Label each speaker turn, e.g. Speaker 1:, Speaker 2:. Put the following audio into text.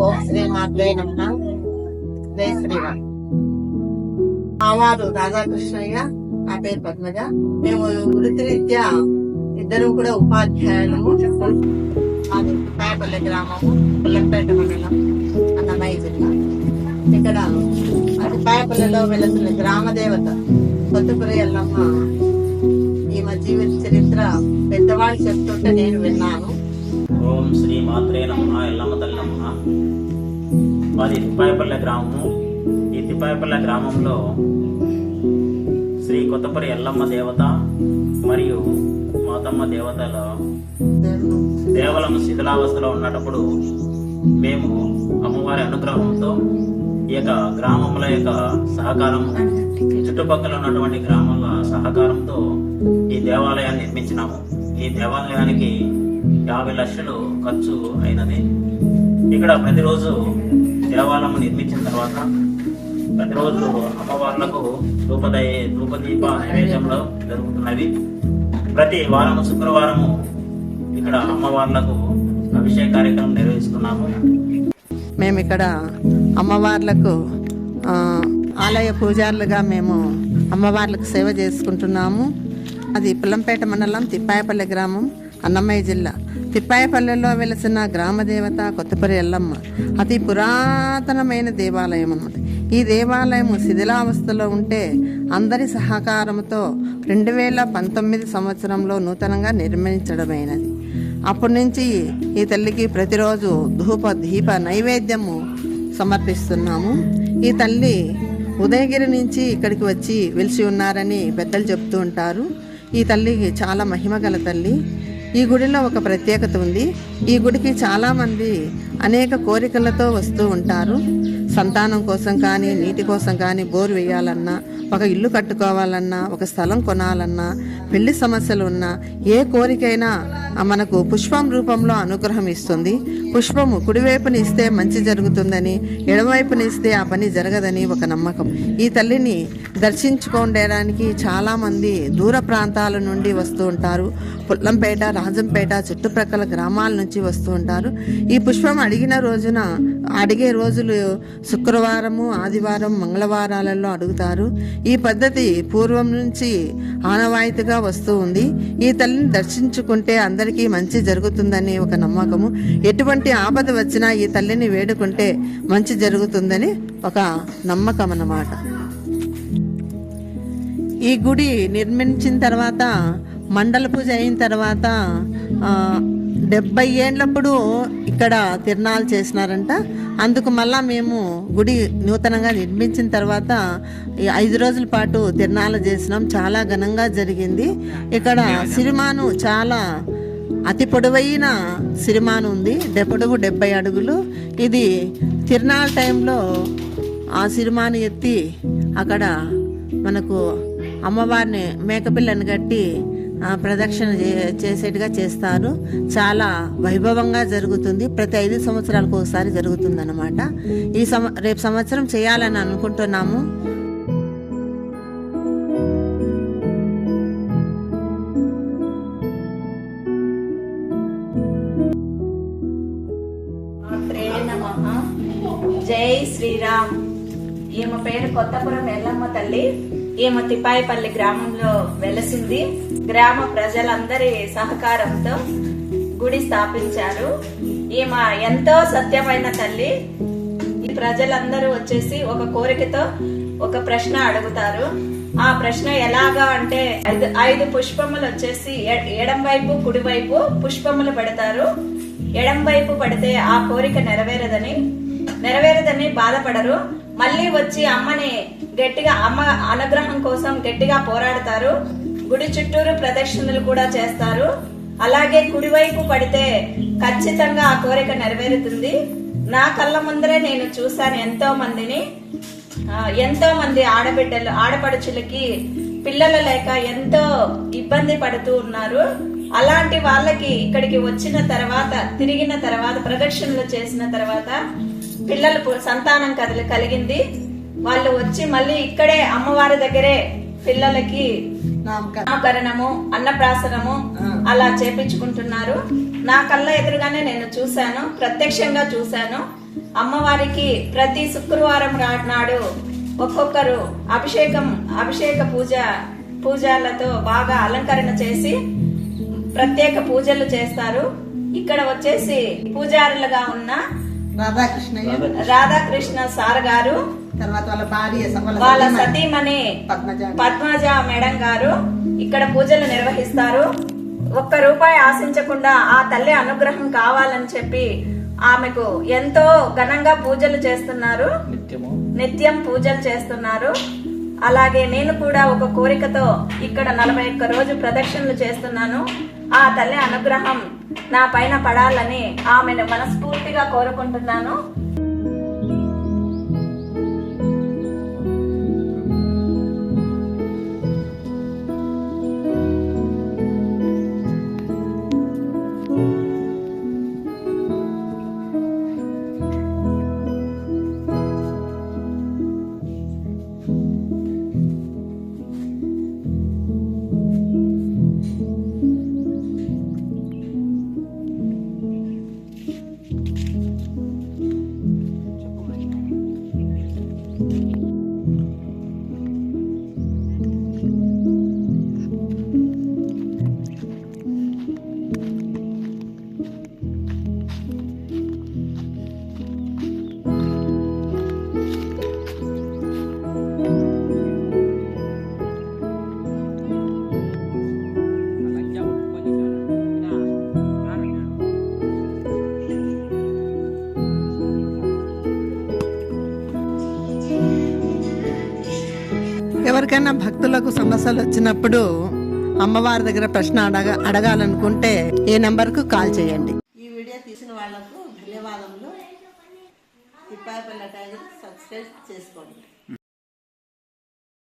Speaker 1: ఓం శ్రీ మాత్రే నమః. జై శ్రీరామ్. మా వారు రాధాకృష్ణయ్య, నా పేరు పద్మజ. మేము వృత్తిరీత్యా ఇద్దరు కూడా ఉపాధ్యాయులము. అది పాయపల్లి గ్రామము, పుల్లంపేట మండలం, అన్నమయ్య జిల్లా. ఇక్కడ అది పాయపల్లిలో వెళుతున్న గ్రామ దేవత కొత్తపురి ఎల్లమ్మ. ఈమె జీవిత చరిత్ర పెద్దవాళ్ళు చెప్తుంటే నేను విన్నాను.
Speaker 2: ఓం శ్రీ మాత్రే నమః. ఎల్లమ్మ తల్లి నమః. మాది తిప్పాయపల్లె గ్రామము. ఈ తిప్పాయపల్లె గ్రామంలో శ్రీ కొత్తపురి ఎల్లమ్మ దేవత మరియు మాతమ్మ దేవతల దేవలం శిథిలావస్థలో ఉన్నప్పుడు మేము అమ్మవారి అనుగ్రహంతో ఈ యొక్క గ్రామముల యొక్క సహకారం, చుట్టుపక్కల ఉన్నటువంటి గ్రామాల సహకారంతో ఈ దేవాలయాన్ని నిర్మించినాము. ఈ దేవాలయానికి 50 లక్షలు ఖర్చు అయినది. ఇక్కడ ప్రతిరోజు దేవాలయం నిర్మించిన తర్వాత ప్రతిరోజు అమ్మవార్లకు ధూపదీప నైవేద్యంలో జరుగుతున్నవి. ప్రతి వారము శుక్రవారము ఇక్కడ అమ్మవార్లకు అభిషేక కార్యక్రమం నిర్వహిస్తున్నాము.
Speaker 1: మేము ఇక్కడ అమ్మవార్లకు ఆలయ పూజారులుగా మేము అమ్మవార్లకు సేవ చేసుకుంటున్నాము. అది పుల్లంపేట మండలం, తిప్పాయపల్లె గ్రామం, అన్నమయ్య జిల్లా. తిప్పాయపల్లెలో వెలిసిన గ్రామదేవత కొత్తపురి ఎల్లమ్మ అతి పురాతనమైన దేవాలయం అన్నమాట. ఈ దేవాలయం శిథిలావస్థలో ఉంటే అందరి సహకారంతో 2019 సంవత్సరంలో నూతనంగా నిర్మించడమైనది. అప్పటి నుంచి ఈ తల్లికి ప్రతిరోజు దీప నైవేద్యము సమర్పిస్తున్నాము. ఈ తల్లి ఉదయగిరి నుంచి ఇక్కడికి వచ్చి వెలిసి ఉన్నారని పెద్దలు చెప్తూ ఉంటారు. ఈ తల్లికి చాలా మహిమగల తల్లి. ఈ గుడిలో ఒక ప్రత్యేకత ఉంది. ఈ గుడికి చాలామంది అనేక కోరికలతో వస్తూ ఉంటారు. సంతానం కోసం కానీ, నీటి కోసం కానీ, బోరు వేయాలన్నా, ఒక ఇల్లు కట్టుకోవాలన్నా, ఒక స్థలం కొనాలన్నా, పెళ్లి సమస్యలు ఉన్నా, ఏ కోరికైనా మనకు పుష్పం రూపంలో అనుగ్రహం ఇస్తుంది. పుష్పము కుడివైపుని ఇస్తే మంచి జరుగుతుందని, ఎడమవైపుని ఇస్తే ఆ పని జరగదని ఒక నమ్మకం. ఈ తల్లిని దర్శించుకోవడానికి చాలామంది దూర ప్రాంతాల నుండి వస్తూ ఉంటారు. పుల్లంపేట, రాజంపేట చుట్టుప్రక్కల గ్రామాల నుంచి వస్తూ ఉంటారు. ఈ పుష్పం అడిగే రోజులు శుక్రవారము, ఆదివారం, మంగళవారాలలో అడుగుతారు. ఈ పద్ధతి పూర్వం నుంచి ఆనవాయితీగా వస్తూ ఉంది. ఈ తల్లిని దర్శించుకుంటే అందరికీ మంచి జరుగుతుందని ఒక నమ్మకము. ఎటువంటి ఆపద వచ్చినా ఈ తల్లిని వేడుకుంటే మంచి జరుగుతుందని ఒక నమ్మకం అన్నమాట. ఈ గుడి నిర్మించిన తర్వాత, మండల పూజ అయిన తర్వాత 70 ఏళ్ళప్పుడు ఇక్కడ తిరునాళ్ళు చేసినారంట. అందుకు మళ్ళా మేము గుడి నూతనంగా నిర్మించిన తర్వాత 5 రోజుల పాటు తిరునాళ్ళు చేసినాం. చాలా ఘనంగా జరిగింది. ఇక్కడ సిరిమాను చాలా అతి పొడవైన సిరిమాను ఉంది. పొడవు 70 అడుగులు. ఇది తిరునాళ్ళ టైంలో ఆ సిరిమాను ఎత్తి అక్కడ మనకు అమ్మవారిని మేకపిల్లని కట్టి ప్రదక్షిణ చేసేట్టుగా చేస్తారు. చాలా వైభవంగా జరుగుతుంది. ప్రతి 5 సంవత్సరాలకు ఒకసారి జరుగుతుంది అన్నమాట. రేపు సంవత్సరం చేయాలని అనుకుంటున్నాము.
Speaker 3: జై శ్రీరామ్. ఈమె పేరు కొత్తపురం ఎల్లమ్మ తల్లి. ఈమె తిప్పాయపల్లి గ్రామంలో వెలసింది. గ్రామ ప్రజలందరి సహకారంతో గుడి స్థాపించారు. ఈమె ఎంతో సత్యమైన తల్లి. ఈ ప్రజలందరూ వచ్చేసి ఒక కోరికతో ఒక ప్రశ్న అడుగుతారు. ఆ ప్రశ్న ఎలాగా అంటే 5 పుష్పములు వచ్చేసి ఎడం వైపు, కుడి వైపు పుష్పములు పెడతారు. ఎడం వైపు పడితే ఆ కోరిక నెరవేరదని బాధపడరు. మళ్ళీ వచ్చి అమ్మని గట్టిగా, అమ్మ అనుగ్రహం కోసం గట్టిగా పోరాడతారు. గుడి చుట్టూరు ప్రదక్షిణలు కూడా చేస్తారు. అలాగే కుడివైపు పడితే ఖచ్చితంగా ఆ కోరిక నెరవేరుతుంది. నా కళ్ళ ముందరే నేను చూశాను ఎంతో మంది ఆడపడుచులకి పిల్లలు లేక ఎంతో ఇబ్బంది పడుతూ ఉన్నారు. అలాంటి వాళ్ళకి ఇక్కడికి వచ్చిన తర్వాత, తిరిగిన తర్వాత, ప్రదక్షిణలు చేసిన తర్వాత పిల్లలు సంతానం కలిగింది. వాళ్ళు వచ్చి మళ్ళీ ఇక్కడే అమ్మవారి దగ్గరే పిల్లలకి నామకరణము, అన్నప్రాసనము అలా చేపించుకుంటున్నారు. నా కళ్ళ ఎదురుగానే నేను చూశాను, ప్రత్యక్షంగా చూశాను. అమ్మవారికి ప్రతి శుక్రవారం నాడు ఒక్కొక్కరు అభిషేక పూజలతో బాగా అలంకరణ చేసి ప్రత్యేక పూజలు చేస్తారు. ఇక్కడ వచ్చేసి పూజారులుగా ఉన్న రాధాకృష్ణ సార్ గారు,
Speaker 1: తర్వాత వాళ్ళ భార్య
Speaker 3: వాళ్ళ సతీమణి పద్మజ మేడం గారు ఇక్కడ పూజలు నిర్వహిస్తారు. ₹1 ఆశించకుండా ఆ తల్లి అనుగ్రహం కావాలని చెప్పి ఆమెకు ఎంతో ఘనంగా పూజలు చేస్తున్నారు. నిత్యం పూజలు చేస్తున్నారు. అలాగే నేను కూడా ఒక కోరికతో ఇక్కడ 41 రోజు ప్రదక్షిణలు చేస్తున్నాను. ఆ తల్లి అనుగ్రహం నా పైన పడాలని ఆమెను మనస్ఫూర్తిగా కోరుకుంటున్నాను.
Speaker 1: ఎవరికైనా భక్తులకు సమస్యలు వచ్చినప్పుడు అమ్మవారి దగ్గర ప్రశ్న అడగాలనుకుంటే ఏ నంబర్కు కాల్ చేయండి. ఈ వీడియో తీసిన వాళ్లకు ధన్యవాదములు. తిప్పాయపల్లి టైగర్ సబ్స్క్రైబ్ చేసుకోండి.